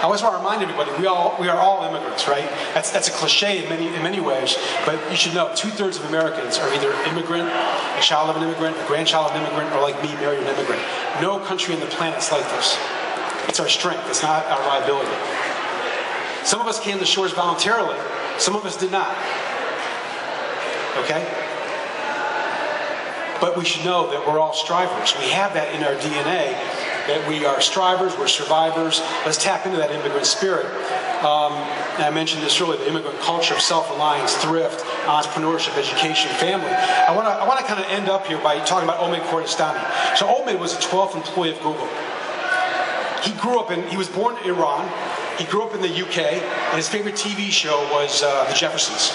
I always want to remind everybody, we are all immigrants, right? That's a cliche in many ways, but you should know 2/3 of Americans are either immigrant, a child of an immigrant, a grandchild of an immigrant, or like me, married an immigrant. No country on the planet is like this. It's our strength. It's not our liability. Some of us came to the shores voluntarily. Some of us did not. Okay? But we should know that we're all strivers. We have that in our DNA, that we are strivers, we're survivors. Let's tap into that immigrant spirit. And I mentioned this earlier, the immigrant culture of self-reliance, thrift, entrepreneurship, education, family. I want to kind of end up here by talking about Omid Kordestani. So Omid was the 12th employee of Google. He was born in Iran. He grew up in the UK, and his favorite TV show was The Jeffersons.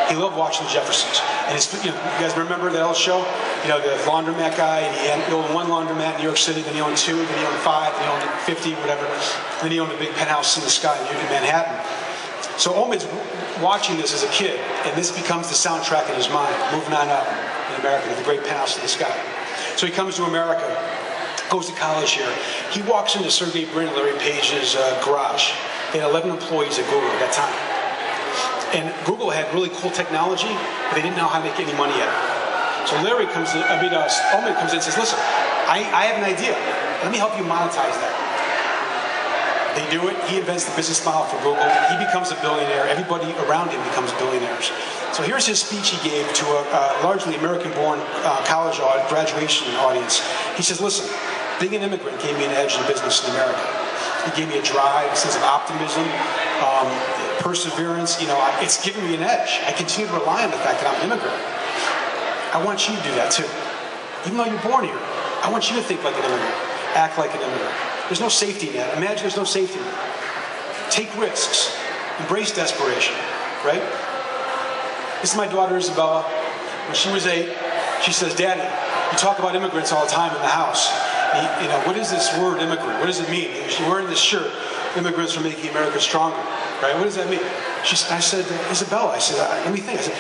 He loved watching The Jeffersons. And you guys remember that old show? The laundromat guy, and he owned one laundromat in New York City, then he owned 2, then he owned 5, then he owned 50, whatever. Then he owned a big penthouse in the sky in Manhattan. So Omid's watching this as a kid, and this becomes the soundtrack in his mind, moving on up in America to the great penthouse in the sky. So he comes to America, goes to college here. He walks into Sergey Brin and Larry Page's garage. They had 11 employees at Google at that time. And Google had really cool technology, but they didn't know how to make any money yet. So Omid comes in and says, listen, I have an idea. Let me help you monetize that. They do it. He invents the business model for Google. He becomes a billionaire. Everybody around him becomes billionaires. So here's his speech he gave to a largely American-born college graduation audience. He says, listen, being an immigrant gave me an edge in business in America. It gave me a drive, a sense of optimism, perseverance. It's given me an edge. I continue to rely on the fact that I'm an immigrant. I want you to do that too. Even though you're born here, I want you to think like an immigrant, act like an immigrant. There's no safety net. Imagine there's no safety net. Take risks. Embrace desperation, right? This is my daughter Isabella. When she was 8, she says, Daddy, you talk about immigrants all the time in the house. What is this word, immigrant? What does it mean? You're wearing this shirt, immigrants are making America stronger, right? What does that mean? I said, Isabella, let me think. I said,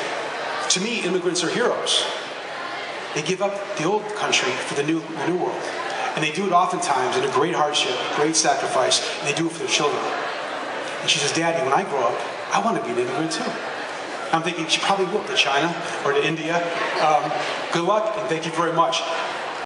to me, immigrants are heroes. They give up the old country for the new world. And they do it oftentimes in a great hardship, great sacrifice, and they do it for their children. And she says, Daddy, when I grow up, I want to be an immigrant too. I'm thinking she probably will to China or to India. Good luck, and thank you very much.